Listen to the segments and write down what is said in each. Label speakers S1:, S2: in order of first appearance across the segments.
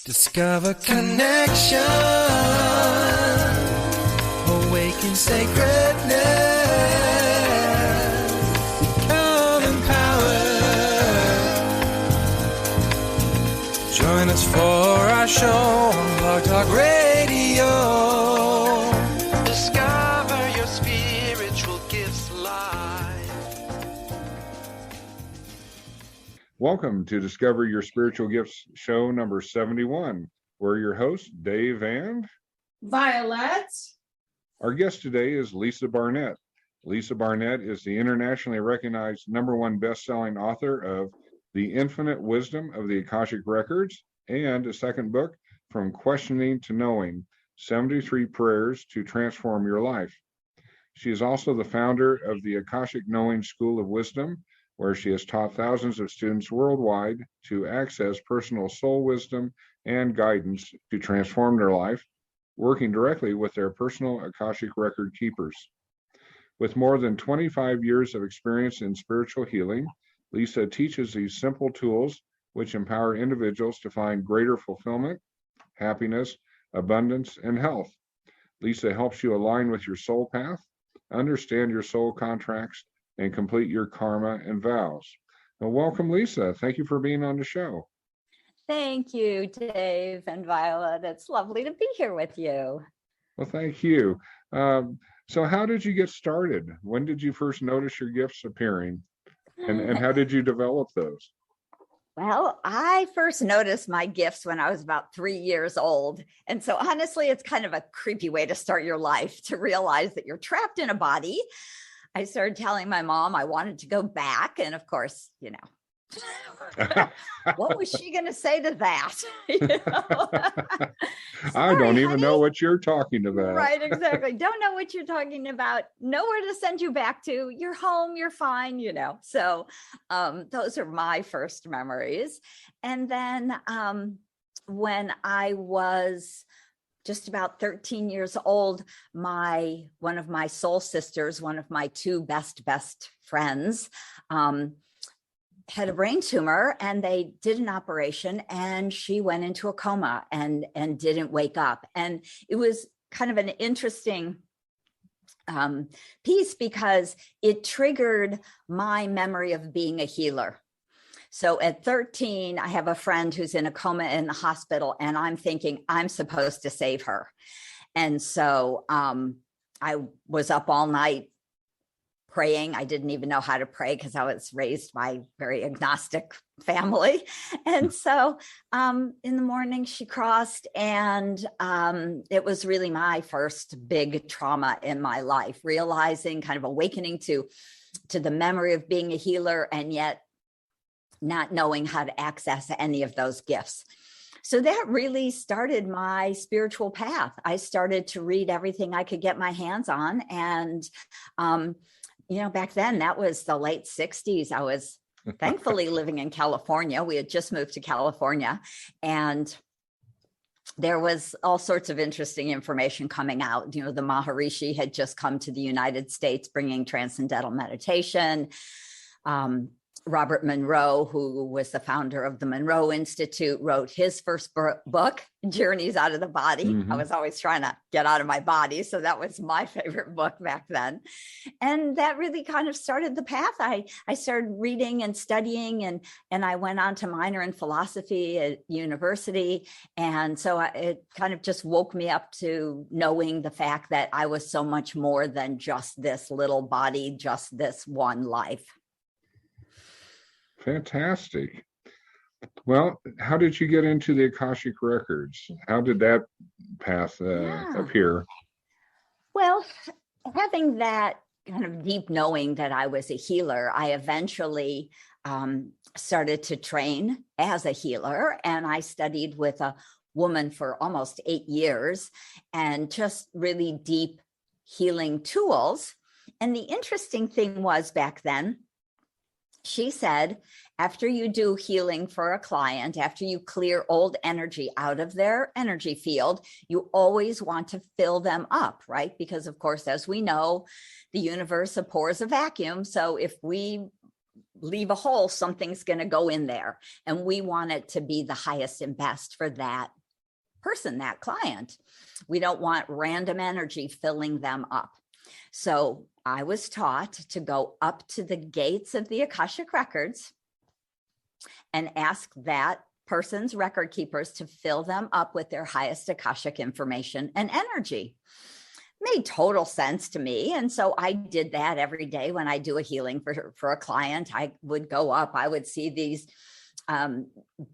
S1: Discover connection, awaken sacredness, become empowered. Join us for our show on Blog Talk Radio. Discover your spiritual gifts live.
S2: Welcome to Discover Your Spiritual Gifts show number 71. We're your hosts, Dave and
S3: Vialet.
S2: Our guest today is Lisa Barnett. Lisa Barnett is the internationally recognized #1 best-selling author of The Infinite Wisdom of the Akashic Records and a second book, From Questioning to Knowing, 73 Prayers to Transform Your Life. She is also the founder of the Akashic Knowing School of Wisdom, where she has taught thousands of students worldwide to access personal soul wisdom and guidance to transform their life, working directly with their personal Akashic Record Keepers. With more than 25 years of experience in spiritual healing, Lisa teaches these simple tools which empower individuals to find greater fulfillment, happiness, abundance, and health. Lisa helps you align with your soul path, understand your soul contracts, and complete your karma and vows. Well, welcome, Lisa. Thank you for being on the show.
S4: Thank you, Dave and Violet. It's lovely to be here with you.
S2: Well, thank you. So how did you get started? When did you first notice your gifts appearing? And how did you develop those?
S4: Well, I first noticed my gifts when I was about 3 years old. And so honestly, it's kind of a creepy way to start your life, to realize that you're trapped in a body. I started telling my mom I wanted to go back. And of course, what was she going to say to that?
S2: I don't even know what you're talking about.
S4: Right, exactly. Don't know what you're talking about. Nowhere to send you back to. You're home, you're fine, So those are my first memories. And then when I was just about 13 years old, one of my soul sisters, one of my two best friends, had a brain tumor, and they did an operation, and she went into a coma and didn't wake up. And it was kind of an interesting piece because it triggered my memory of being a healer. So at 13, I have a friend who's in a coma in the hospital, and I'm thinking I'm supposed to save her. And so I was up all night praying. I didn't even know how to pray because I was raised by a very agnostic family. And so in the morning she crossed, and it was really my first big trauma in my life, realizing, kind of awakening to the memory of being a healer, and yet not knowing how to access any of those gifts. So that really started my spiritual path. I started to read everything I could get my hands on. And, back then, that was the late 60s. I was thankfully living in California. We had just moved to California, and there was all sorts of interesting information coming out. The Maharishi had just come to the United States bringing transcendental meditation. Robert Monroe, who was the founder of the Monroe Institute, wrote his first book, Journeys Out of the Body. Mm-hmm. I was always trying to get out of my body, so that was my favorite book back then. And that really kind of started the path. I started reading and studying, and I went on to minor in philosophy at university. And so it kind of just woke me up to knowing the fact that I was so much more than just this little body, just this one life.
S2: Fantastic. Well, how did you get into the Akashic Records? How did that path appear?
S4: Well, having that kind of deep knowing that I was a healer, I eventually started to train as a healer, and I studied with a woman for almost 8 years, and just really deep healing tools. And the interesting thing was, back then, she said, after you do healing for a client, after you clear old energy out of their energy field, you always want to fill them up, right? Because, of course, as we know, the universe abhors a vacuum. So if we leave a hole, something's going to go in there. And we want it to be the highest and best for that person, that client. We don't want random energy filling them up. So I was taught to go up to the gates of the Akashic Records and ask that person's record keepers to fill them up with their highest Akashic information and energy. Made total sense to me. And so I did that every day when I do a healing for a client. I would go up, I would see these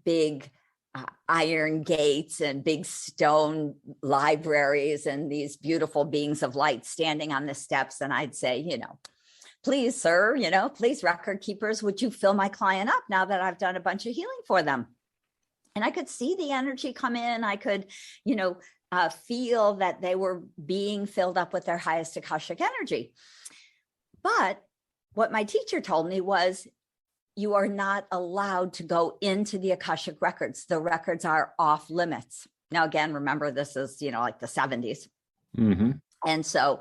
S4: big iron gates and big stone libraries and these beautiful beings of light standing on the steps. And I'd say, please, sir, please, record keepers, would you fill my client up now that I've done a bunch of healing for them? And I could see the energy come in. I could, feel that they were being filled up with their highest Akashic energy. But what my teacher told me was, you are not allowed to go into the Akashic records. The records are off limits. Now, again, remember, this is, like the 70s.
S2: Mm-hmm.
S4: And so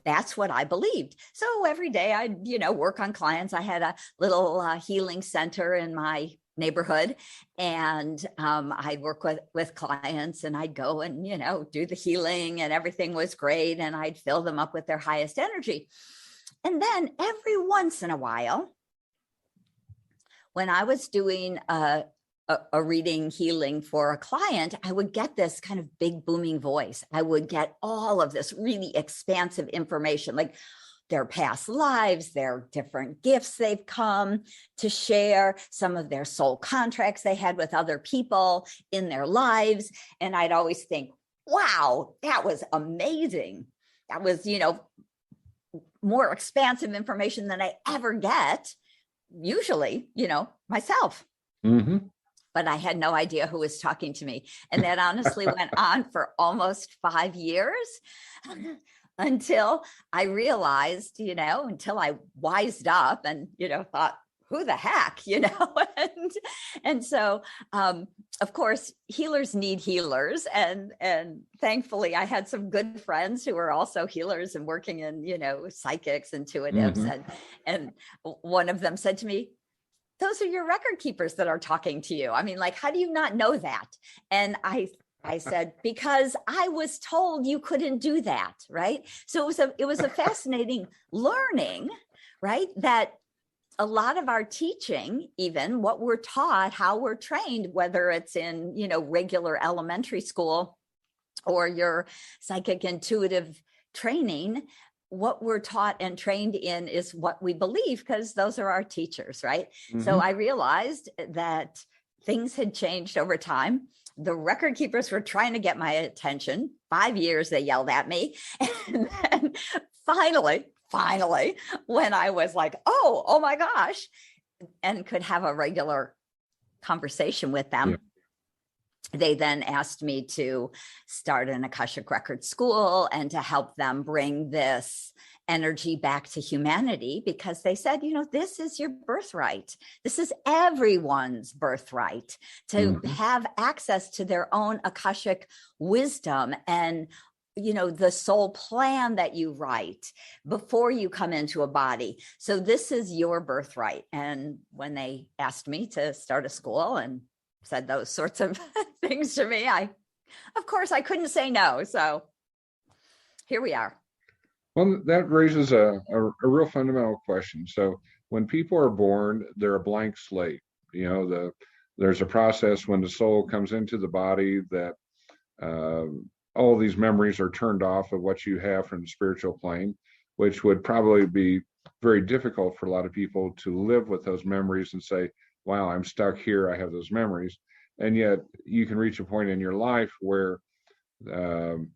S4: that's what I believed. So every day I'd, work on clients. I had a little healing center in my neighborhood, and I'd work with clients, and I'd go and, do the healing, and everything was great. And I'd fill them up with their highest energy. And then every once in a while, when I was doing a reading healing for a client, I would get this kind of big booming voice. I would get all of this really expansive information, like their past lives, their different gifts they've come to share, some of their soul contracts they had with other people in their lives. And I'd always think, wow, that was amazing. That was, more expansive information than I ever get, usually, myself.
S2: Mm-hmm.
S4: But I had no idea who was talking to me. And that honestly went on for almost 5 years until I realized, until I wised up and, thought, who the heck, and so, of course, healers need healers. And thankfully I had some good friends who were also healers and working in, psychics, intuitives.
S2: Mm-hmm.
S4: And one of them said to me, those are your record keepers that are talking to you. I mean, like, how do you not know that? And I said, because I was told you couldn't do that, right? So it was a fascinating learning, right? That a lot of our teaching, even what we're taught, how we're trained, whether it's in, regular elementary school or your psychic intuitive training, what we're taught and trained in is what we believe, because those are our teachers, right? Mm-hmm. So I realized that things had changed over time. The record keepers were trying to get my attention. 5 years they yelled at me. And then finally, when I was like, oh my gosh, and could have a regular conversation with them, they then asked me to start an Akashic Record school and to help them bring this energy back to humanity, because they said, this is your birthright. This is everyone's birthright to have access to their own Akashic wisdom and, the soul plan that you write before you come into a body. So this is your birthright. And when they asked me to start a school and said those sorts of things to me, of course I couldn't say no. So here we are.
S2: Well, that raises a real fundamental question. So when people are born, they're a blank slate. There's a process when the soul comes into the body that all these memories are turned off of what you have from the spiritual plane, which would probably be very difficult for a lot of people to live with those memories and say, wow, I'm stuck here, I have those memories. And yet you can reach a point in your life where, when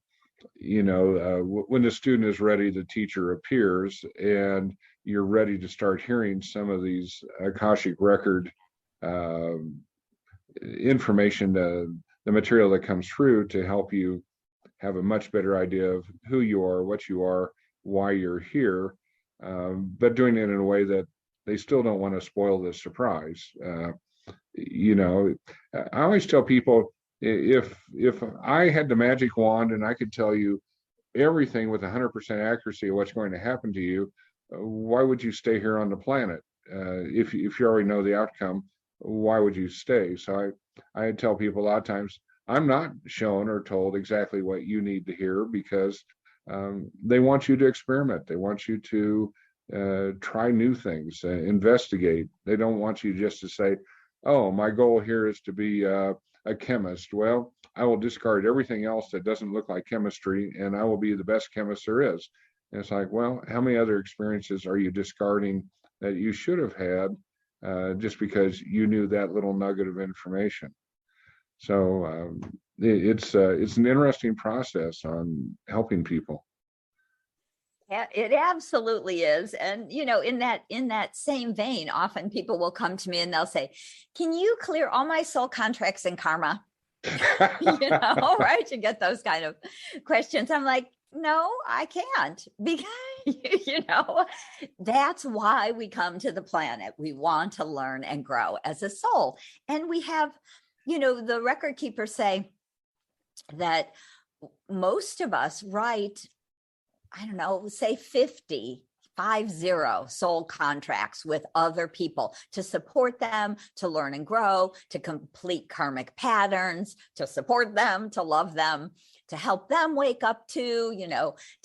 S2: the student is ready, the teacher appears, and you're ready to start hearing some of these Akashic Record information, the material that comes through to help you have a much better idea of who you are, what you are, why you're here, but doing it in a way that they still don't want to spoil the surprise. I always tell people, if I had the magic wand and I could tell you everything with 100% accuracy of what's going to happen to you, why would you stay here on the planet? If you already know the outcome, why would you stay? So I tell people a lot of times, I'm not shown or told exactly what you need to hear because they want you to experiment. They want you to try new things, investigate. They don't want you just to say, oh, my goal here is to be a chemist. Well, I will discard everything else that doesn't look like chemistry and I will be the best chemist there is. And it's like, well, how many other experiences are you discarding that you should have had just because you knew that little nugget of information? So it's an interesting process on helping people.
S4: Yeah, it absolutely is. And, in that same vein, often people will come to me and they'll say, can you clear all my soul contracts and karma? Right? You get those kind of questions. I'm like, no, I can't, because, that's why we come to the planet. We want to learn and grow as a soul. And we have, the record keepers say that most of us write, I don't know, say 50 soul contracts with other people to support them, to learn and grow, to complete karmic patterns, to support them, to love them, to help them wake up to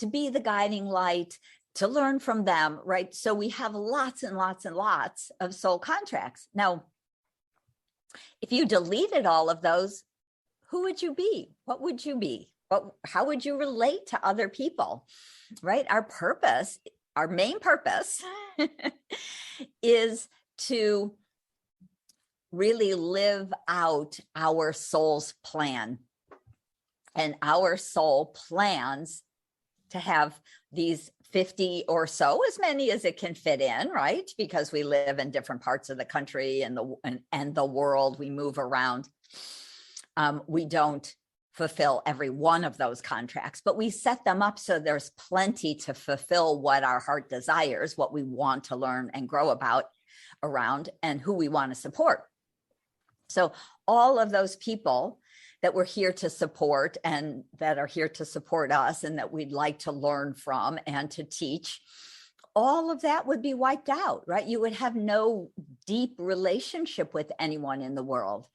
S4: be the guiding light, to learn from them, right? So we have lots and lots and lots of soul contracts. Now, if you deleted all of those, who would you be? What would you be? How would you relate to other people, right? Our purpose, our main purpose is to really live out our soul's plan. And our soul plans to have these 50 or so, as many as it can fit in, right? Because we live in different parts of the country and the world, we move around. We don't fulfill every one of those contracts, but we set them up so there's plenty to fulfill what our heart desires, what we want to learn and grow around, and who we want to support. So all of those people that we're here to support and that are here to support us and that we'd like to learn from and to teach, all of that would be wiped out, right? You would have no deep relationship with anyone in the world.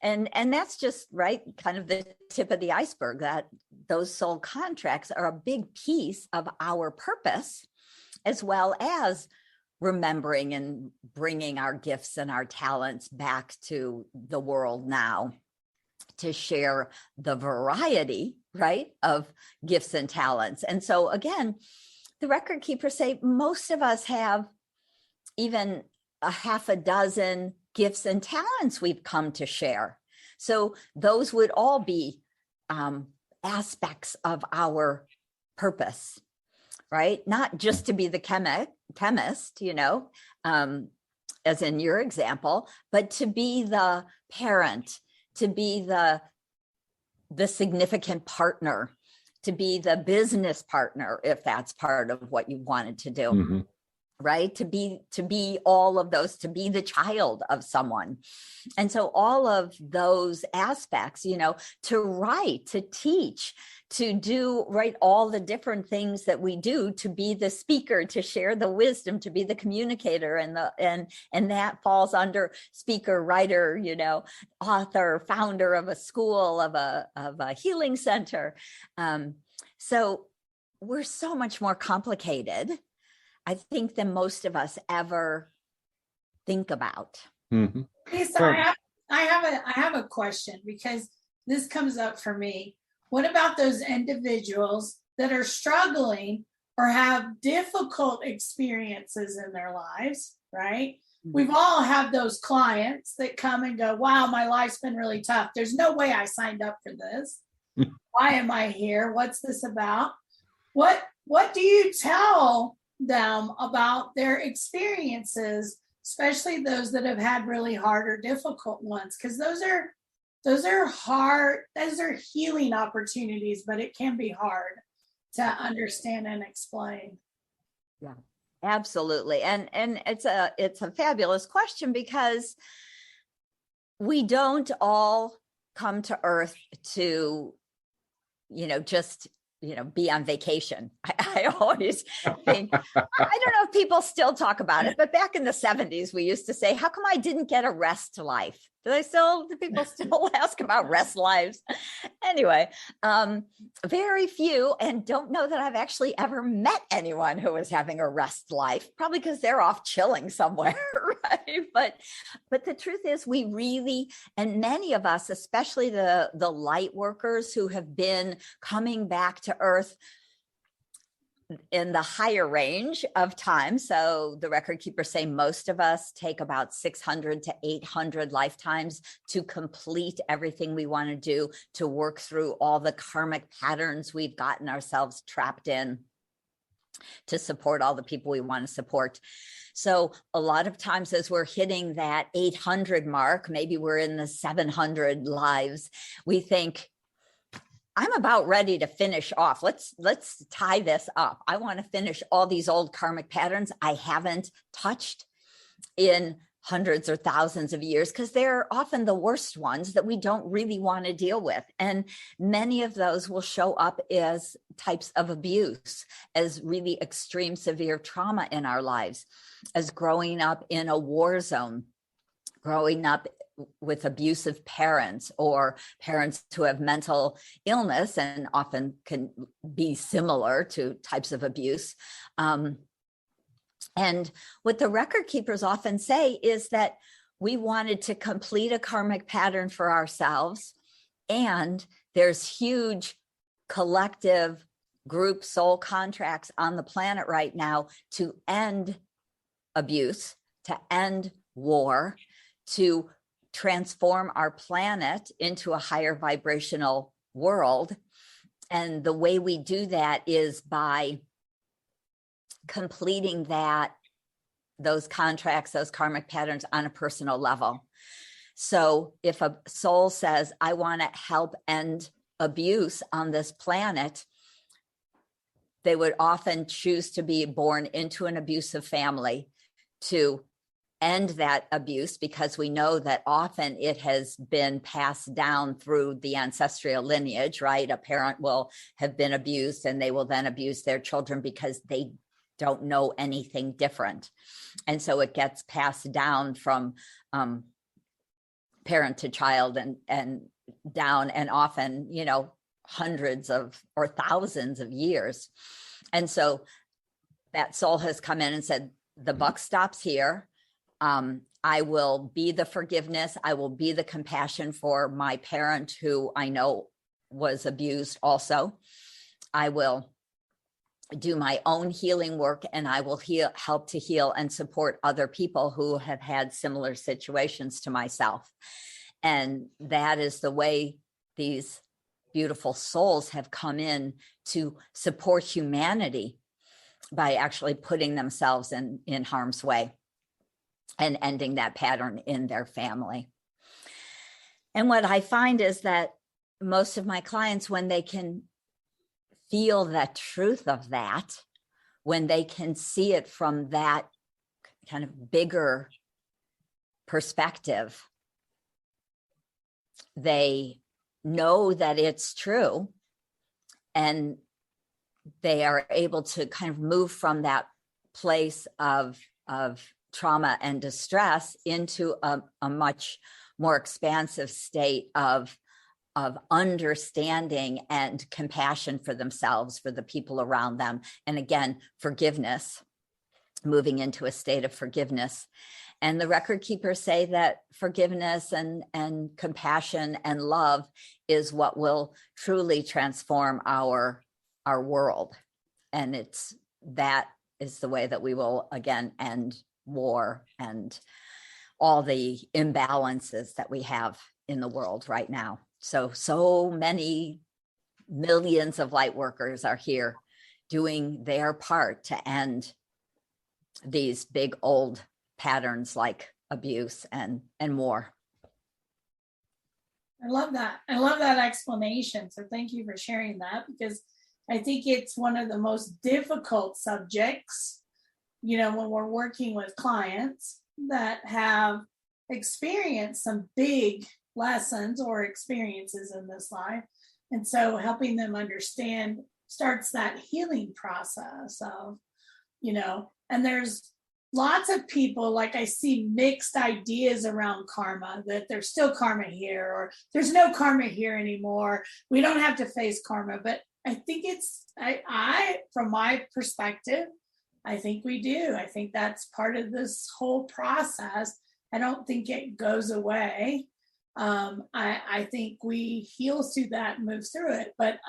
S4: And that's just, right, kind of the tip of the iceberg, that those soul contracts are a big piece of our purpose, as well as remembering and bringing our gifts and our talents back to the world now to share the variety, right, of gifts and talents. And so again, the record keepers say most of us have even a half a dozen gifts and talents we've come to share. So those would all be aspects of our purpose, right? Not just to be the chemist, as in your example, but to be the parent, to be the significant partner, to be the business partner, if that's part of what you wanted to do. Mm-hmm. Right? To be all of those, to be the child of someone. And so all of those aspects, to write, to teach, to do, right, all the different things that we do, to be the speaker, to share the wisdom, to be the communicator, and that falls under speaker, writer, author, founder of a school, of a healing center. So we're so much more complicated, I think, than most of us ever think about.
S3: Mm-hmm. Lisa, I have a question, because this comes up for me. What about those individuals that are struggling or have difficult experiences in their lives, right? Mm-hmm. We've all had those clients that come and go, wow, my life's been really tough. There's no way I signed up for this. Why am I here? What's this about? What do you tell them about their experiences, especially those that have had really hard or difficult ones? Because those are hard, those are healing opportunities, but it can be hard to understand and explain.
S4: Yeah, absolutely. And it's a fabulous question, because we don't all come to Earth to, just be on vacation. I always think, I don't know if people still talk about it, but back in the 70s, we used to say, how come I didn't get a rest life? Do people still ask about rest lives? Anyway, very few, and don't know that I've actually ever met anyone who was having a rest life, probably because they're off chilling somewhere, right? But the truth is, we really, and many of us, especially the light workers who have been coming back to Earth in the higher range of time. So the record keepers say most of us take about 600 to 800 lifetimes to complete everything we want to do, to work through all the karmic patterns we've gotten ourselves trapped in, to support all the people we want to support. So a lot of times as we're hitting that 800 mark, maybe we're in the 700 lives, we think, I'm about ready to finish off. Let's tie this up. I want to finish all these old karmic patterns I haven't touched in hundreds or thousands of years, because they're often the worst ones that we don't really want to deal with. And many of those will show up as types of abuse, as really extreme, severe trauma in our lives, as growing up in a war zone, growing up with abusive parents, or parents who have mental illness and often can be similar to types of abuse. And what the record keepers often say is that we wanted to complete a karmic pattern for ourselves, and there's huge collective group soul contracts on the planet right now to end abuse, to end war, to transform our planet into a higher vibrational world. And the way we do that is by completing those contracts, those karmic patterns on a personal level. So if a soul says, I want to help end abuse on this planet, they would often choose to be born into an abusive family to end that abuse, because we know that often it has been passed down through the ancestral lineage, right? A parent will have been abused and they will then abuse their children because they don't know anything different. And so it gets passed down from parent to child and down, and often, hundreds of or thousands of years. And so that soul has come in and said, the buck stops here. I will be the forgiveness. I will be the compassion for my parent, who I know was abused also. I will do my own healing work, and I will help to heal and support other people who have had similar situations to myself. And that is the way these beautiful souls have come in to support humanity, by actually putting themselves in harm's way and ending that pattern in their family. And what I find is that most of my clients, when they can feel the truth of that, when they can see it from that kind of bigger perspective, they know that it's true, and they are able to kind of move from that place of trauma and distress into a much more expansive state of understanding and compassion for themselves, for the people around them. And again, forgiveness, moving into a state of forgiveness. And the record keepers say that forgiveness and compassion and love is what will truly transform our world. And that is the way that we will again end war and all the imbalances that we have in the world right now. So many millions of light workers are here doing their part to end these big old patterns like abuse and more.
S3: I love that. I love that explanation. So thank you for sharing that, because I think it's one of the most difficult subjects, when we're working with clients that have experienced some big lessons or experiences in this life. And so helping them understand starts that healing process of, and there's lots of people, like I see mixed ideas around karma, that there's still karma here, or there's no karma here anymore. We don't have to face karma. But I think I from my perspective, I think we do. I think that's part of this whole process. I don't think it goes away. I think we heal through that and move through it. But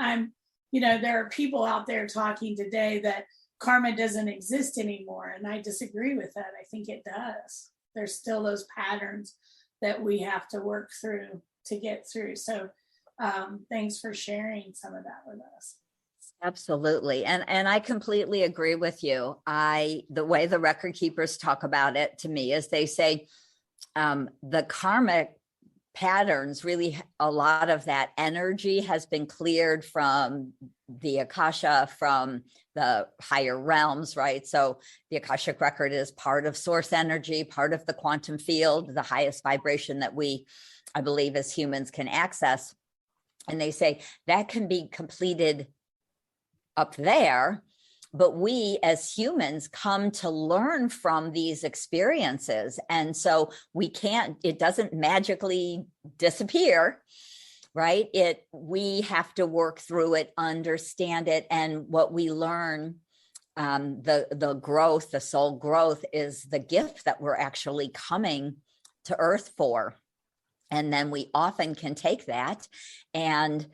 S3: there are people out there talking today that karma doesn't exist anymore. And I disagree with that. I think it does. There's still those patterns that we have to work through to get through. So thanks for sharing some of that with us.
S4: Absolutely. And I completely agree with you. The way the record keepers talk about it to me is they say the karmic patterns, really a lot of that energy has been cleared from the Akasha, from the higher realms, right? So the Akashic record is part of source energy, part of the quantum field, the highest vibration that we, I believe, as humans can access. And they say that can be completed up there, but we as humans come to learn from these experiences. And so it doesn't magically disappear, right? We have to work through it, understand it. And what we learn, the growth, the soul growth, is the gift that we're actually coming to Earth for. And then we often can take that and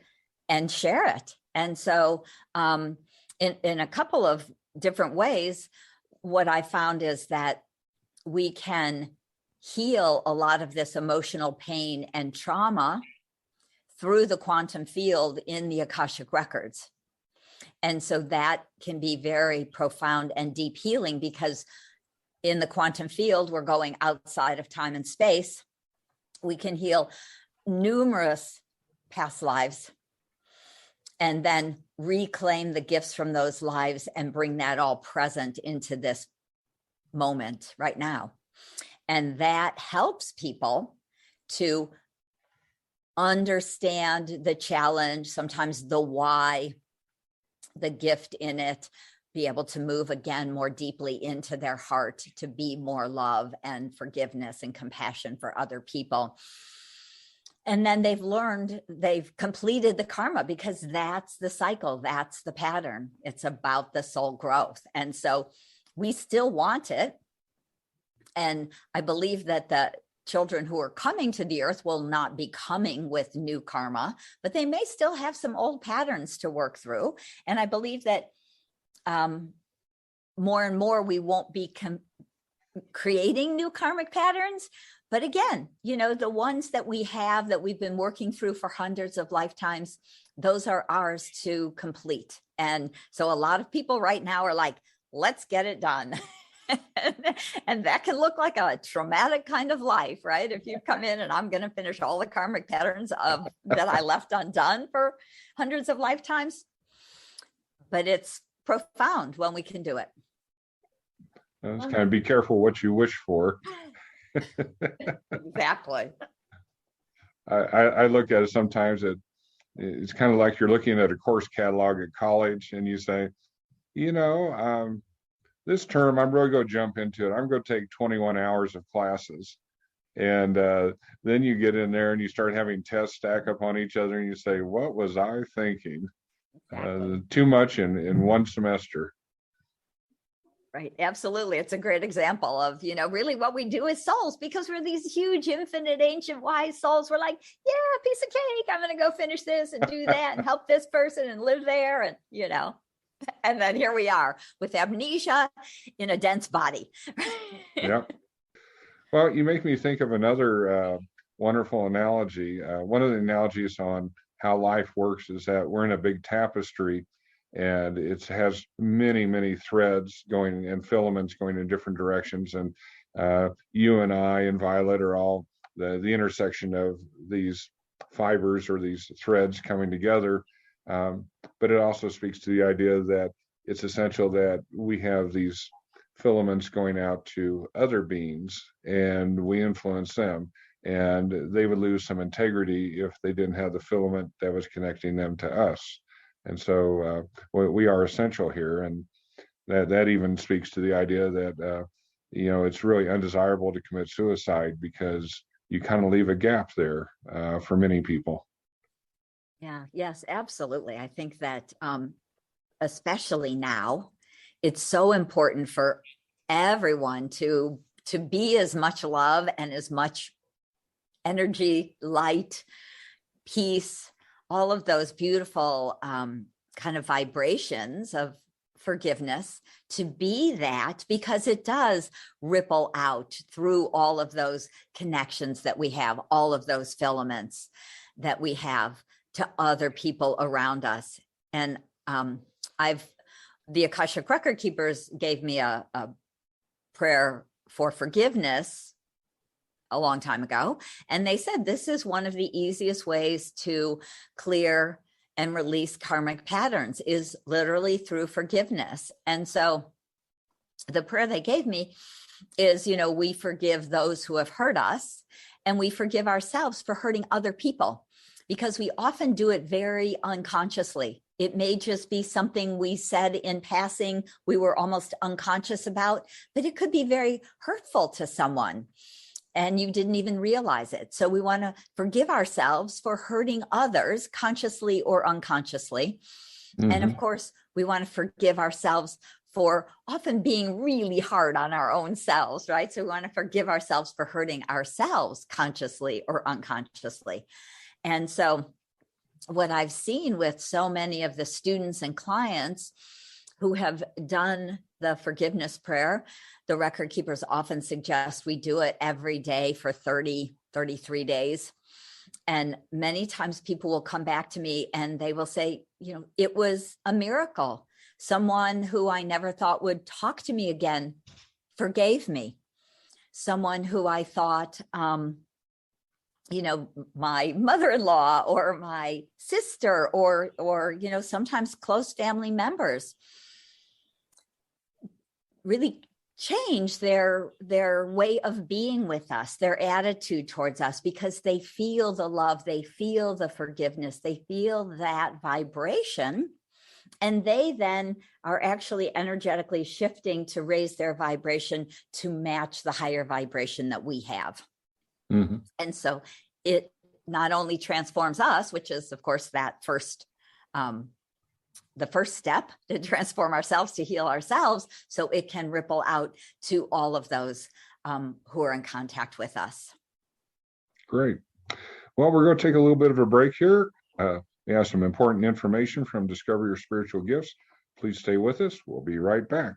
S4: share it. And so in a couple of different ways, what I found is that we can heal a lot of this emotional pain and trauma through the quantum field in the Akashic records. And so that can be very profound and deep healing, because in the quantum field, we're going outside of time and space. We can heal numerous past lives and then reclaim the gifts from those lives and bring that all present into this moment right now. And that helps people to understand the challenge, sometimes the why, the gift in it, be able to move again more deeply into their heart, to be more love and forgiveness and compassion for other people. And then they've completed the karma, because that's the cycle, that's the pattern. It's about the soul growth. And so we still want it. And I believe that the children who are coming to the earth will not be coming with new karma, but they may still have some old patterns to work through. And I believe that more and more we won't be creating new karmic patterns. But again, the ones that we have, that we've been working through for hundreds of lifetimes, those are ours to complete. And so a lot of people right now are like, let's get it done. And that can look like a traumatic kind of life, right? If you come in and I'm going to finish all the karmic patterns that I left undone for hundreds of lifetimes. But it's profound when we can do it.
S2: It's kind of be careful what you wish for.
S4: Exactly.
S2: I look at it sometimes, it's kind of like you're looking at a course catalog at college and you say, this term, I'm really going to jump into it. I'm going to take 21 hours of classes. And then you get in there and you start having tests stack up on each other and you say, what was I thinking? Exactly. Too much in one semester.
S4: Right. Absolutely. It's a great example of, really what we do as souls, because we're these huge, infinite, ancient, wise souls. We're like, yeah, piece of cake. I'm going to go finish this and do that and help this person and live there. And, and then here we are with amnesia in a dense body.
S2: Yeah. Well, you make me think of another wonderful analogy. One of the analogies on how life works is that we're in a big tapestry, and it has many, many threads going and filaments going in different directions. And you and I and Violet are all the intersection of these fibers or these threads coming together. But it also speaks to the idea that it's essential that we have these filaments going out to other beings and we influence them. And they would lose some integrity if they didn't have the filament that was connecting them to us. And so we are essential here. And that even speaks to the idea that, it's really undesirable to commit suicide because you kind of leave a gap there for many people.
S4: Yeah, yes, absolutely. I think that especially now, it's so important for everyone to be as much love and as much energy, light, peace, all of those beautiful kind of vibrations of forgiveness, to be that, because it does ripple out through all of those connections that we have, all of those filaments that we have to other people around us. And the Akashic Record Keepers gave me a prayer for forgiveness a long time ago. And they said, this is one of the easiest ways to clear and release karmic patterns, is literally through forgiveness. And so the prayer they gave me is, we forgive those who have hurt us, and we forgive ourselves for hurting other people, because we often do it very unconsciously. It may just be something we said in passing, we were almost unconscious about, but it could be very hurtful to someone and you didn't even realize it. So we want to forgive ourselves for hurting others consciously or unconsciously. Mm-hmm. And of course, we want to forgive ourselves for often being really hard on our own selves, right? So we want to forgive ourselves for hurting ourselves consciously or unconsciously. And so what I've seen with so many of the students and clients who have done the forgiveness prayer, the record keepers often suggest we do it every day for 33 days. And many times people will come back to me and they will say, it was a miracle. Someone who I never thought would talk to me again forgave me. Someone who I thought, my mother-in-law or my sister or sometimes close family members really change their way of being with us, their attitude towards us, because they feel the love, they feel the forgiveness, they feel that vibration. And they then are actually energetically shifting to raise their vibration to match the higher vibration that we have. Mm-hmm. And so it not only transforms us, which is, of course, that the first step to transform ourselves, to heal ourselves, so it can ripple out to all of those who are in contact with us.
S2: Great. Well, we're going to take a little bit of a break here. We have some important information from Discover Your Spiritual Gifts. Please stay with us. We'll be right back.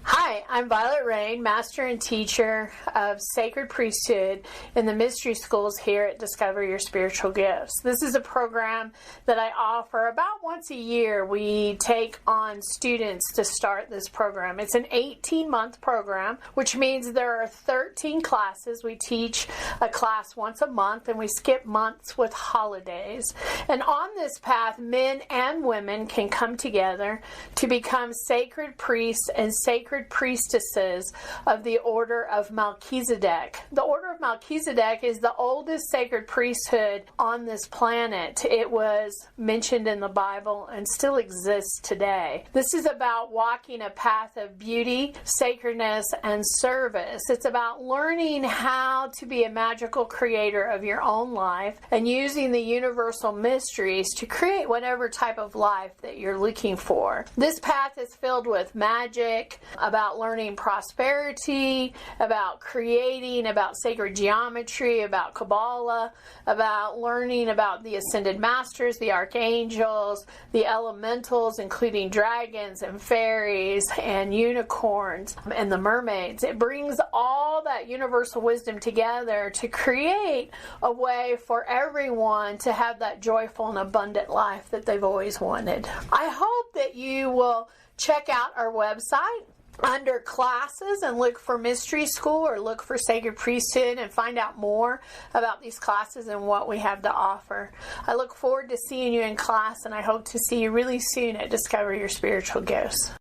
S5: Hi, I'm Violet Rain, Master and Teacher of Sacred Priesthood in the Mystery Schools here at Discover Your Spiritual Gifts. This is a program that I offer about once a year. We take on students to start this program. It's an 18-month program, which means there are 13 classes. We teach a class once a month, and we skip months with holidays. And on this path, men and women can come together to become sacred priests and sacred priestesses of the Order of Melchizedek. The Order of Melchizedek is the oldest sacred priesthood on this planet. It was mentioned in the Bible and still exists today. This is about walking a path of beauty, sacredness, and service. It's about learning how to be a magical creator of your own life and using the universal mysteries to create whatever type of life that you're looking for. This path is filled with magic, about learning prosperity, about creating, about sacred geometry, about Kabbalah, about learning about the ascended masters, the archangels, the elementals, including dragons and fairies and unicorns and the mermaids. It brings all that universal wisdom together to create a way for everyone to have that joyful and abundant life that they've always wanted. I hope that you will check out our website under classes and look for Mystery School or look for Sacred Priesthood and find out more about these classes and what we have to offer. I look forward to seeing you in class, and I hope to see you really soon at Discover Your Spiritual Gifts.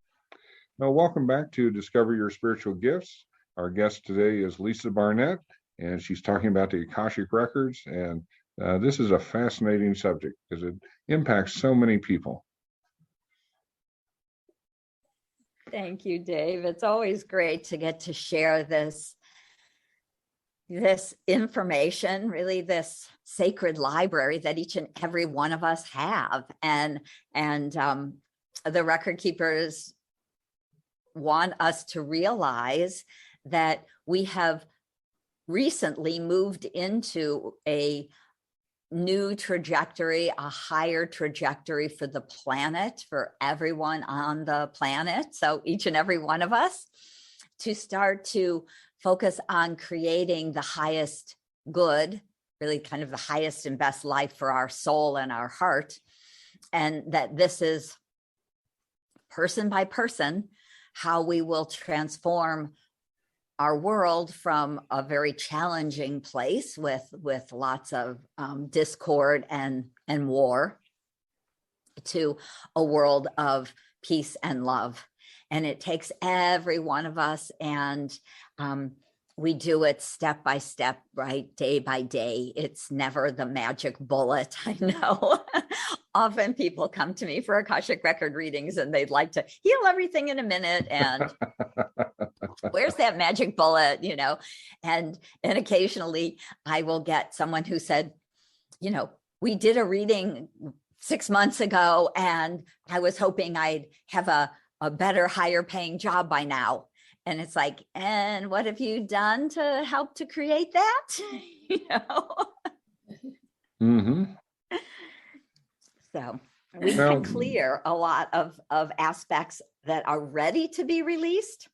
S2: Now, welcome back to Discover Your Spiritual Gifts. Our guest today is Lisa Barnett, and she's talking about the Akashic Records. And this is a fascinating subject because it impacts so many people.
S4: Thank you, Dave. It's always great to get to share this information, really this sacred library that each and every one of us have. And the record keepers want us to realize that we have recently moved into a new trajectory, a higher trajectory for the planet, for everyone on the planet. So each and every one of us to start to focus on creating the highest good, really kind of the highest and best life for our soul and our heart. And that this is person by person, how we will transform our world from a very challenging place with lots of discord and war to a world of peace and love. And it takes every one of us, and we do it step by step, right? Day by day. It's never the magic bullet. I know often people come to me for Akashic Record readings and they'd like to heal everything in a minute. And where's that magic bullet, you know? And occasionally I will get someone who said, you know, we did a reading 6 months ago and I was hoping I'd have a better, higher paying job by now. And it's like, and what have you done to help to create that? You know?
S2: Mm-hmm.
S4: So we can clear a lot of aspects that are ready to be released.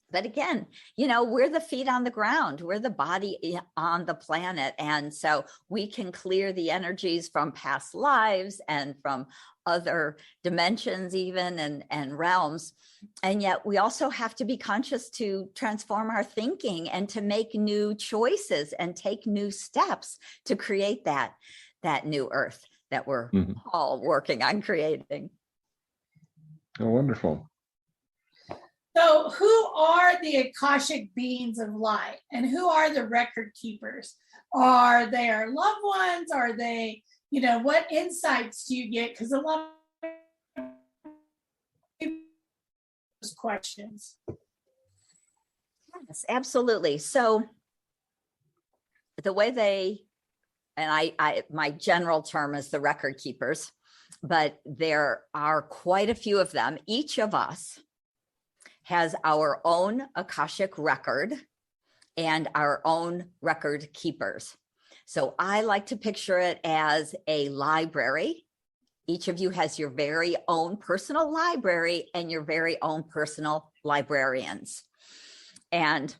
S4: But again, you know, we're the feet on the ground, we're the body on the planet. And so we can clear the energies from past lives and from other dimensions even and realms. And yet we also have to be conscious to transform our thinking and to make new choices and take new steps to create that new earth that we're all working on creating.
S2: Oh, wonderful.
S3: So who are the Akashic beings of light and who are the record keepers? Are they our loved ones? Are they, you know, what insights do you get? Because a lot of those questions.
S4: Yes, absolutely. So the way they, and I my general term is the record keepers, but there are quite a few of them. Each of us has our own Akashic record and our own record keepers. So I like to picture it as a library. Each of you has your very own personal library and your very own personal librarians. And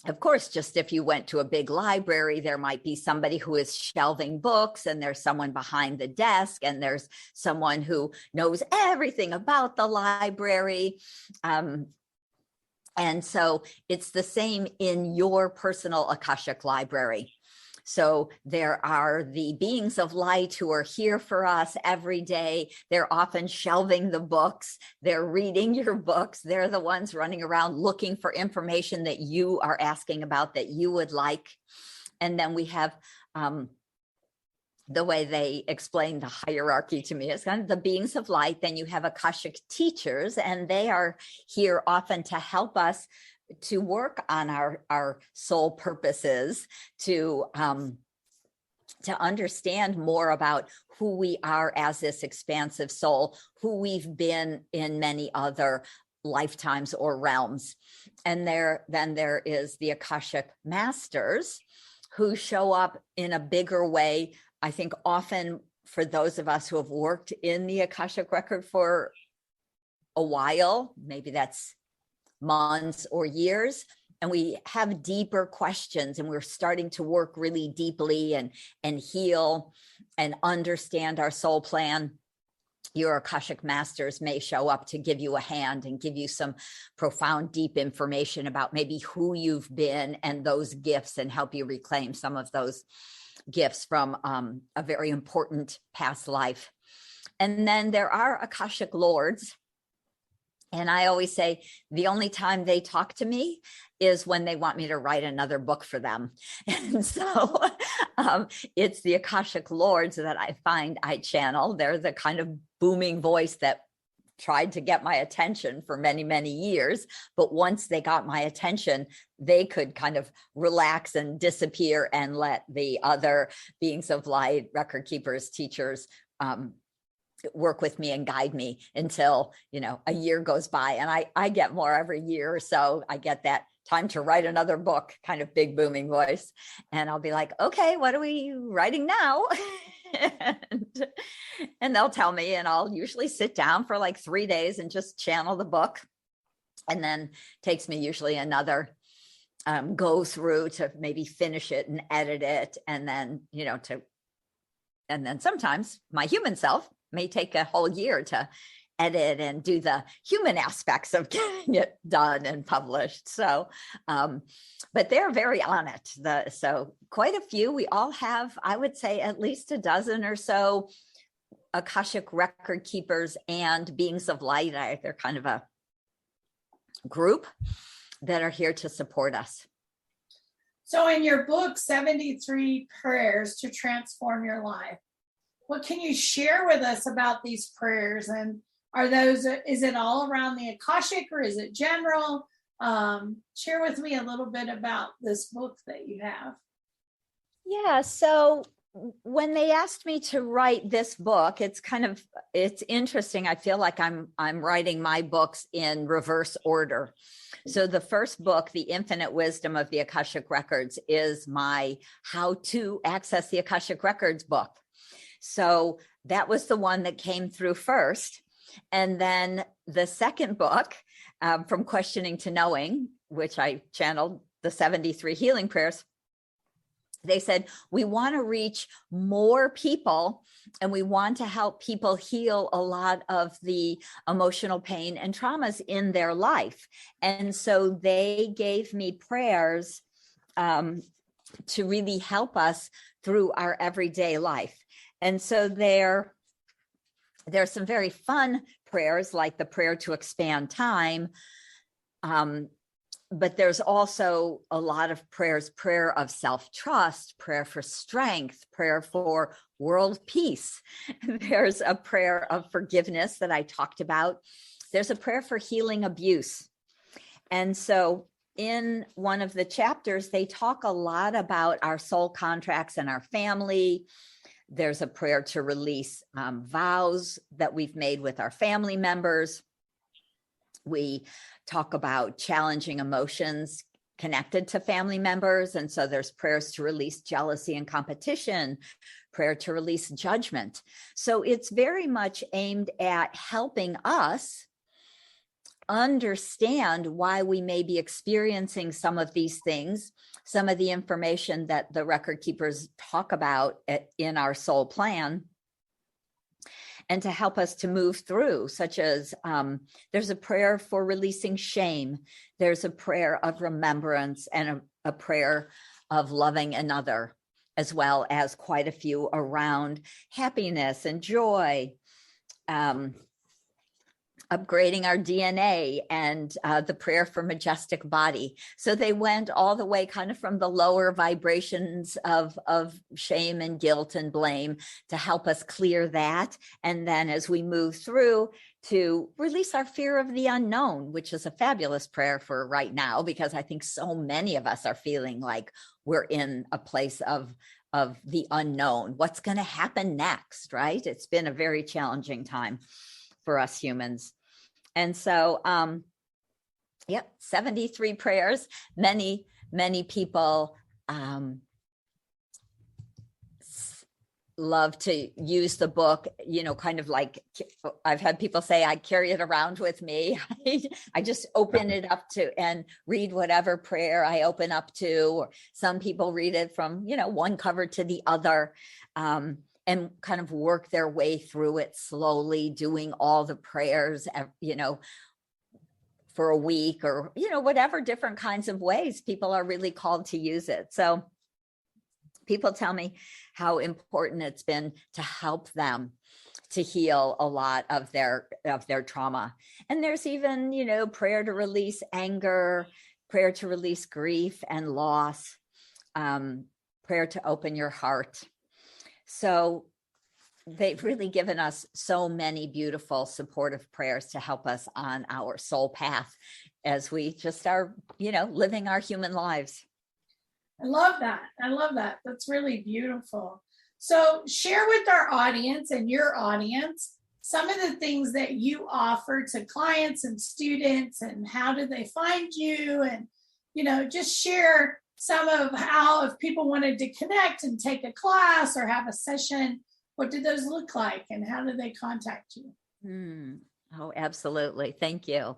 S4: of course, just if you went to a big library, there might be somebody who is shelving books and there's someone behind the desk and there's someone who knows everything about the library. And so it's the same in your personal Akashic library. So there are the beings of light who are here for us every day. They're often shelving the books. They're reading your books. They're the ones running around looking for information that you are asking about that you would like. And then we have the way they explain the hierarchy to me is kind of the beings of light. Then you have Akashic teachers, and they are here often to help us to work on our soul purposes, to understand more about who we are as this expansive soul, who we've been in many other lifetimes or realms. And then there is the Akashic masters who show up in a bigger way. I think often for those of us who have worked in the Akashic record for a while, maybe that's months or years, and we have deeper questions and we're starting to work really deeply and heal and understand our soul plan, your Akashic masters may show up to give you a hand and give you some profound, deep information about maybe who you've been and those gifts, and help you reclaim some of those gifts from a very important past life. And then there are Akashic lords. And I always say the only time they talk to me is when they want me to write another book for them. And so it's the Akashic lords that I find I channel. They're the kind of booming voice that tried to get my attention for many, many years. But once they got my attention, they could kind of relax and disappear and let the other beings of light, record keepers, teachers, work with me and guide me until, a year goes by. And I get more every year or so. I get that time to write another book, kind of big booming voice. And I'll be like, okay, what are we writing now? and they'll tell me, and I'll usually sit down for like 3 days and just channel the book. And then takes me usually another go through to maybe finish it and edit it. And then, and then sometimes my human self may take a whole year to edit and do the human aspects of getting it done and published. So, but they're very on it. So quite a few. We all have, I would say, at least a dozen or so Akashic Record Keepers and beings of light. They're kind of a group that are here to support us.
S3: So in your book, 73 Prayers to Transform Your Life, what can you share with us about these prayers? And is it all around the Akashic, or is it general? Share with me a little bit about this book that you have.
S4: Yeah. So when they asked me to write this book, it's interesting. I feel like I'm writing my books in reverse order. So the first book, The Infinite Wisdom of the Akashic Records, is my How to Access the Akashic Records book. So that was the one that came through first. And then the second book, From Questioning to Knowing, which I channeled the 73 healing prayers, they said, we want to reach more people and we want to help people heal a lot of the emotional pain and traumas in their life. And so they gave me prayers to really help us through our everyday life. And so there's some very fun prayers, like the prayer to expand time. But there's also a lot of prayers, prayer of self-trust, prayer for strength, prayer for world peace. There's a prayer of forgiveness that I talked about. There's a prayer for healing abuse. And so in one of the chapters, they talk a lot about our soul contracts and our family. There's a prayer to release vows that we've made with our family members. We talk about challenging emotions connected to family members. And so there's prayers to release jealousy and competition, prayer to release judgment. So it's very much aimed at helping us understand why we may be experiencing some of these things, some of the information that the record keepers talk about in our soul plan, and to help us to move through, such as there's a prayer for releasing shame. There's a prayer of remembrance and a prayer of loving another, as well as quite a few around happiness and joy, upgrading our DNA, and the prayer for majestic body. So they went all the way kind of from the lower vibrations of shame and guilt and blame to help us clear that. And then as we move through, to release our fear of the unknown, which is a fabulous prayer for right now, because I think so many of us are feeling like we're in a place of the unknown. What's going to happen next, right? It's been a very challenging time for us humans. And so, 73 prayers. Many people love to use the book, kind of like, I've had people say, I carry it around with me. I just open it up to and read whatever prayer I open up to, or some people read it from, one cover to the other. And kind of work their way through it slowly, doing all the prayers, for a week, or, whatever different kinds of ways people are really called to use it. So people tell me how important it's been to help them to heal a lot of their trauma. And there's even, prayer to release anger, prayer to release grief and loss, prayer to open your heart. So they've really given us so many beautiful supportive prayers to help us on our soul path as we just are, living our human lives.
S3: I love that. I love that. That's really beautiful. So share with our audience and your audience some of the things that you offer to clients and students, and how do they find you? And, just share some of how, if people wanted to connect and take a class or have a session, what do those look like and how do they contact you?
S4: Oh, absolutely. Thank you.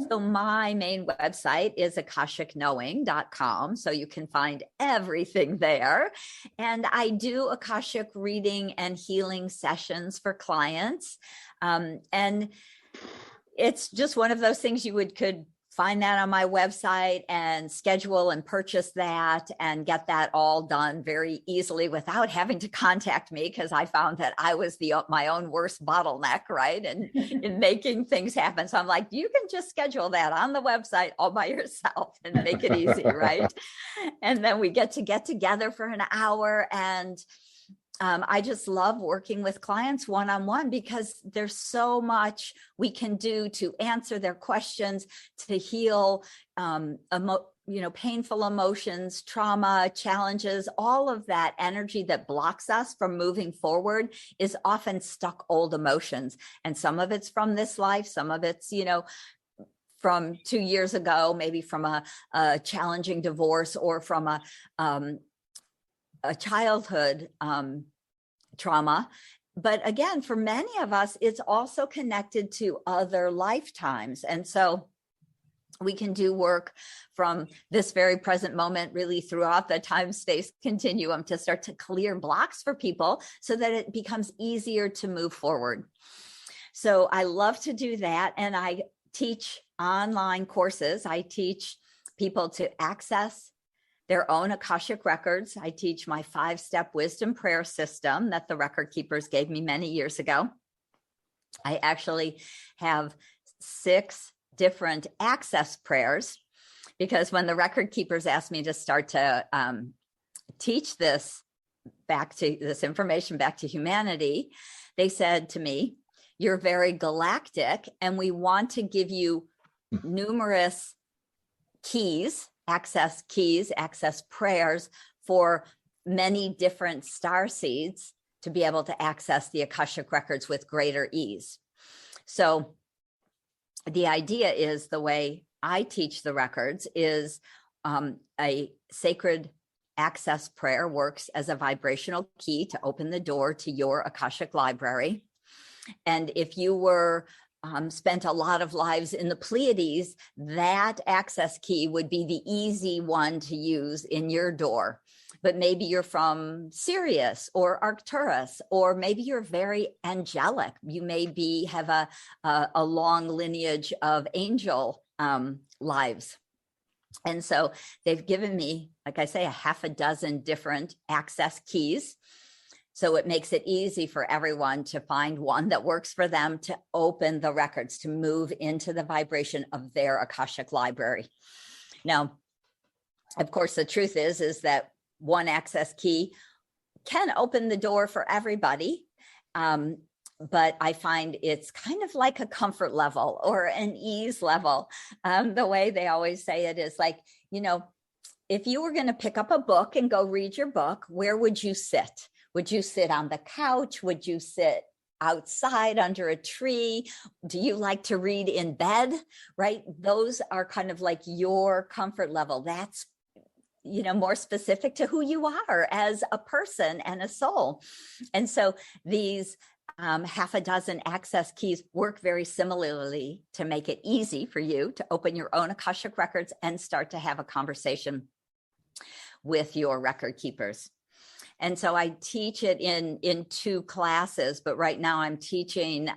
S4: So my main website is akashicknowing.com. So you can find everything there. And I do Akashic reading and healing sessions for clients. And it's just one of those things you could find that on my website and schedule and purchase that and get that all done very easily without having to contact me, because I found that I was my own worst bottleneck, right? And in making things happen. So I'm like, you can just schedule that on the website all by yourself and make it easy, right? And then we get together for an hour, and I just love working with clients one-on-one, because there's so much we can do to answer their questions, to heal, painful emotions, trauma, challenges. All of that energy that blocks us from moving forward is often stuck old emotions. And some of it's from this life, some of it's, from 2 years ago, maybe from a challenging divorce, or from a childhood trauma. But again, for many of us, it's also connected to other lifetimes. And so we can do work from this very present moment, really throughout the time-space continuum, to start to clear blocks for people so that it becomes easier to move forward. So I love to do that. And I teach online courses. I teach people to access their own Akashic records. I teach my 5-step wisdom prayer system that the record keepers gave me many years ago. I actually have 6 different access prayers, because when the record keepers asked me to start to teach this information back to humanity, they said to me, "You're very galactic, and we want to give you numerous access prayers for many different star seeds to be able to access the Akashic records with greater ease." So the idea is, the way I teach the records is a sacred access prayer works as a vibrational key to open the door to your Akashic library. And if you were spent a lot of lives in the Pleiades, that access key would be the easy one to use in your door. But maybe you're from Sirius or Arcturus, or maybe you're very angelic. You may have a long lineage of angel lives. And so they've given me, like I say, 6 different access keys. So it makes it easy for everyone to find one that works for them, to open the records, to move into the vibration of their Akashic library. Now, of course, the truth is that one access key can open the door for everybody. But I find it's kind of like a comfort level or an ease level. The way they always say it is like, if you were going to pick up a book and go read your book, where would you sit? Would you sit on the couch? Would you sit outside under a tree? Do you like to read in bed? Right? Those are kind of like your comfort level. That's, more specific to who you are as a person and a soul. And so these 6 access keys work very similarly to make it easy for you to open your own Akashic records and start to have a conversation with your record keepers. And so I teach it in 2 classes, but right now I'm teaching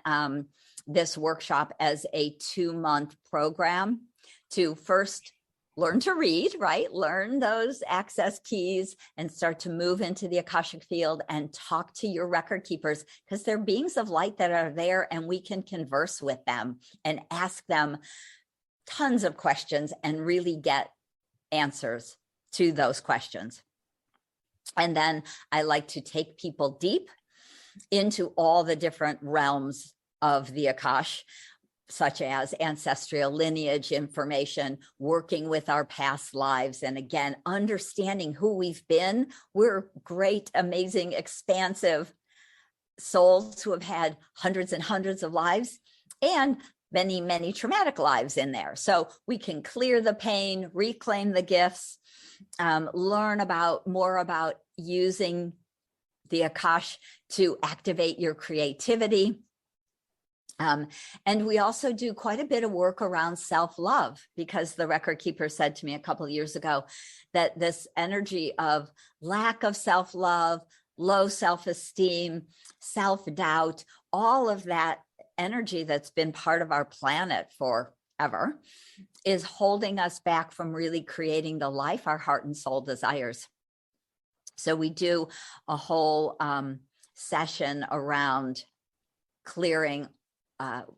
S4: this workshop as a 2-month program to first learn to read, right? Learn those access keys and start to move into the Akashic field and talk to your record keepers, because they're beings of light that are there, and we can converse with them and ask them tons of questions and really get answers to those questions. And then I like to take people deep into all the different realms of the Akash, such as ancestral lineage information, working with our past lives, and again, understanding who we've been. We're great, amazing, expansive souls who have had hundreds and hundreds of lives and many, many traumatic lives in there. So we can clear the pain, reclaim the gifts, learn more about using the Akash to activate your creativity. And we also do quite a bit of work around self-love, because the record keeper said to me a couple of years ago that this energy of lack of self-love, low self-esteem, self-doubt, all of that energy that's been part of our planet forever is holding us back from really creating the life our heart and soul desires. So we do a whole session around clearing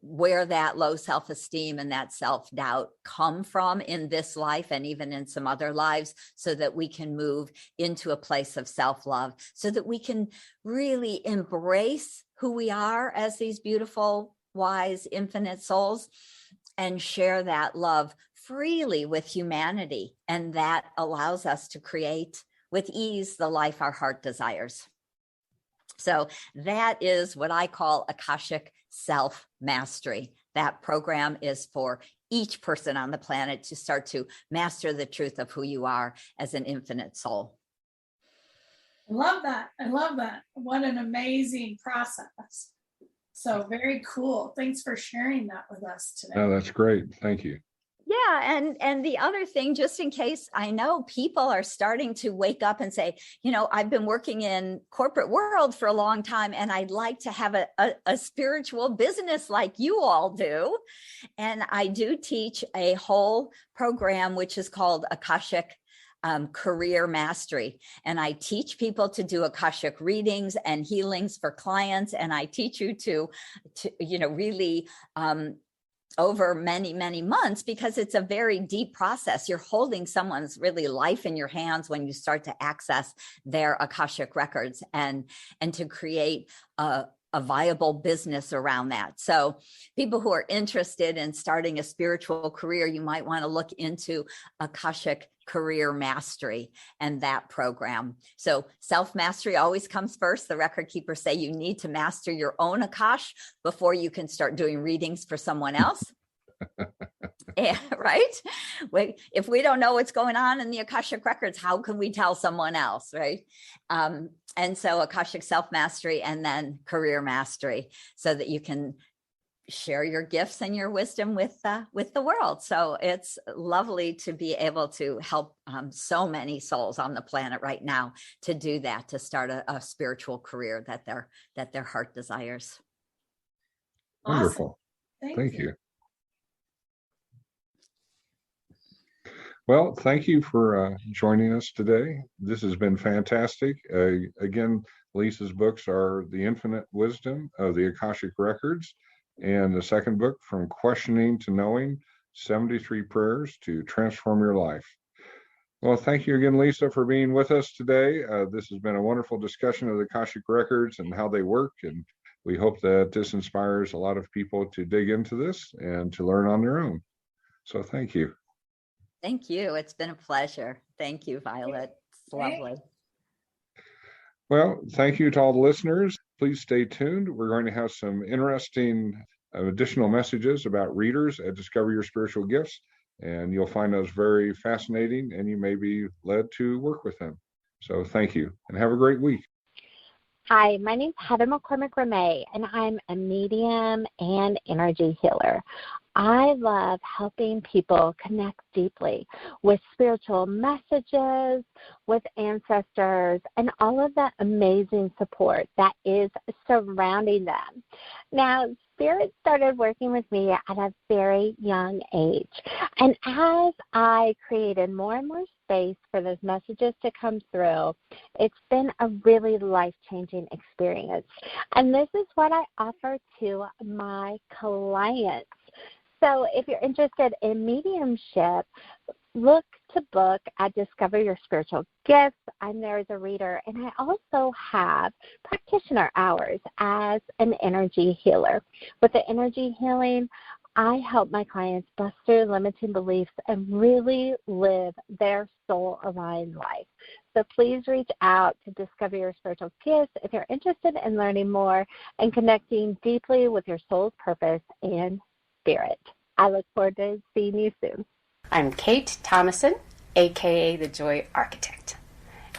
S4: where that low self-esteem and that self-doubt come from in this life and even in some other lives, so that we can move into a place of self-love, so that we can really embrace who we are as these beautiful, wise, infinite souls and share that love freely with humanity. And that allows us to create with ease the life our heart desires. So that is what I call Akashic self-mastery. That program is for each person on the planet to start to master the truth of who you are as an infinite soul.
S3: I love that. I love that. What an amazing process. So very cool. Thanks for sharing that with us today.
S2: No, that's great. Thank you.
S4: Yeah. And the other thing, just in case, I know people are starting to wake up and say, I've been working in corporate world for a long time, and I'd like to have a spiritual business like you all do. And I do teach a whole program, which is called Akashic Career Mastery. And I teach people to do Akashic readings and healings for clients. And I teach you to really, over many, many months, because it's a very deep process. You're holding someone's really life in your hands when you start to access their Akashic records and to create a viable business around that. So people who are interested in starting a spiritual career, you might want to look into Akashic Career Mastery and that program. So self-mastery always comes first. The record keepers say you need to master your own Akash before you can start doing readings for someone else. Yeah, right? If we don't know what's going on in the Akashic records, how can we tell someone else, right? And so Akashic self-mastery and then career mastery, so that you can share your gifts and your wisdom with the world. So it's lovely to be able to help so many souls on the planet right now to do that, to start a spiritual career that their heart desires.
S3: Awesome.
S2: Wonderful. Thank you.
S3: you.
S2: Well, thank you for joining us today. This has been fantastic. Again, Lisa's books are The Infinite Wisdom of the Akashic Records, and the second book, From Questioning to Knowing, 73 Prayers to Transform Your Life. Well, thank you again, Lisa, for being with us today. This has been a wonderful discussion of the Akashic Records and how they work, and we hope that this inspires a lot of people to dig into this and to learn on their own. So thank you.
S4: Thank you. It's been a pleasure. Thank you, Violet. It's lovely.
S2: Well, thank you to all the listeners. Please stay tuned. We're going to have some interesting additional messages about readers at Discover Your Spiritual Gifts, and you'll find those very fascinating, and you may be led to work with them. So thank you, and have a great week.
S6: Hi, my name is Heather McCormick-Ramey, and I'm a medium and energy healer. I love helping people connect deeply with spiritual messages, with ancestors, and all of that amazing support that is surrounding them. Now, Spirit started working with me at a very young age, and as I created more and more space for those messages to come through, it's been a really life-changing experience. And this is what I offer to my clients. So if you're interested in mediumship, look to book at Discover Your Spiritual Gifts. I'm there as a reader, and I also have practitioner hours as an energy healer. With the energy healing, I help my clients bust through limiting beliefs and really live their soul-aligned life. So please reach out to Discover Your Spiritual Gifts if you're interested in learning more and connecting deeply with your soul's purpose and spirit. I look forward to seeing you soon.
S7: I'm Kate Thomason, aka the Joy Architect.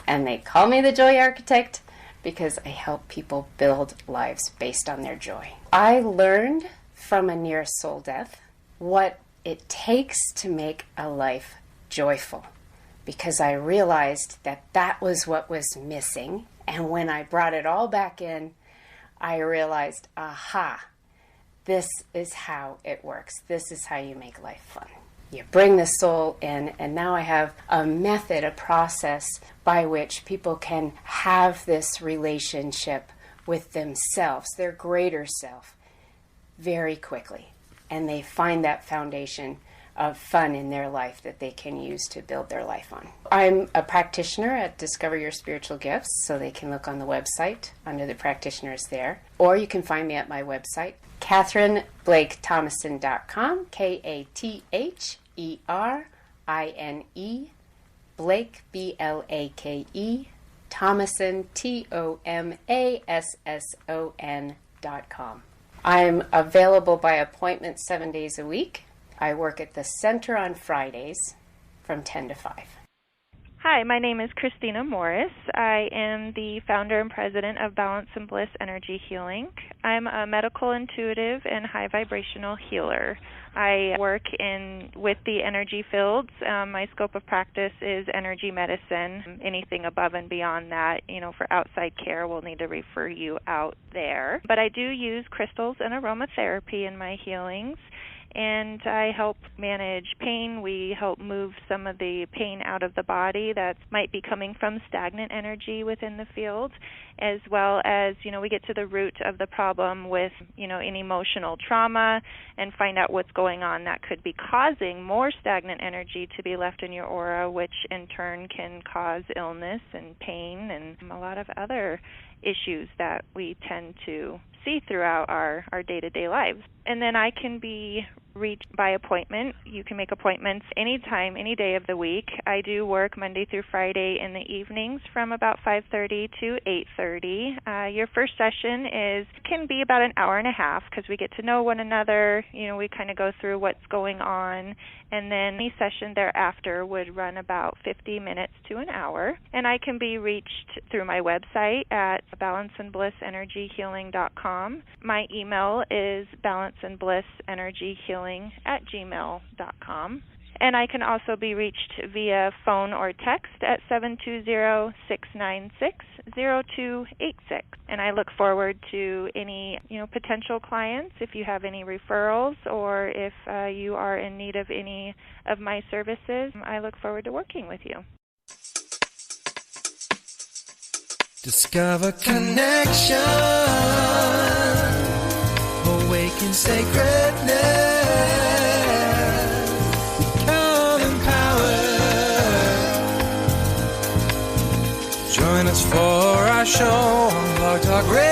S7: And they call me the Joy Architect because I help people build lives based on their joy. I learned from a near soul death what it takes to make a life joyful, because I realized that that was what was missing. And when I brought it all back in, I realized, aha, this is how it works. This is how you make life fun. You bring the soul in, and now I have a method, a process by which people can have this relationship with themselves, their greater self, very quickly. And they find that foundation of fun in their life that they can use to build their life on. I'm a practitioner at Discover Your Spiritual Gifts, so they can look on the website under the practitioners there. Or you can find me at my website, KatherineBlakeThomason.com, KathereIne, Blake, BLAKE, Thomason, TOMASSON.com. I'm available by appointment 7 days a week. I work at the center on Fridays from 10 to 5.
S8: Hi, my name is Christina Morris. I am the founder and president of Balance and Bliss Energy Healing. I'm a medical intuitive and high vibrational healer. I work with the energy fields. My scope of practice is energy medicine. Anything above and beyond that, for outside care, we'll need to refer you out there. But I do use crystals and aromatherapy in my healings, and I help manage pain. We help move some of the pain out of the body that might be coming from stagnant energy within the field, as well as, we get to the root of the problem with, any emotional trauma and find out what's going on that could be causing more stagnant energy to be left in your aura, which in turn can cause illness and pain and a lot of other issues that we tend to see throughout our day-to-day lives. And then I can be reached by appointment. You can make appointments anytime, any day of the week. I do work Monday through Friday in the evenings from about 5:30 to 8:30. Your first session can be about an hour and a half because we get to know one another. We kind of go through what's going on. And then any session thereafter would run about 50 minutes to an hour. And I can be reached through my website at balanceandblissenergyhealing.com. My email is balanceandblissenergyhealing@gmail.com. And I can also be reached via phone or text at 720-696-0286. And I look forward to any, potential clients. If you have any referrals or if you are in need of any of my services, I look forward to working with you.
S1: Discover connection, awaken sacredness. Join us for our show on Blog Talk Radio.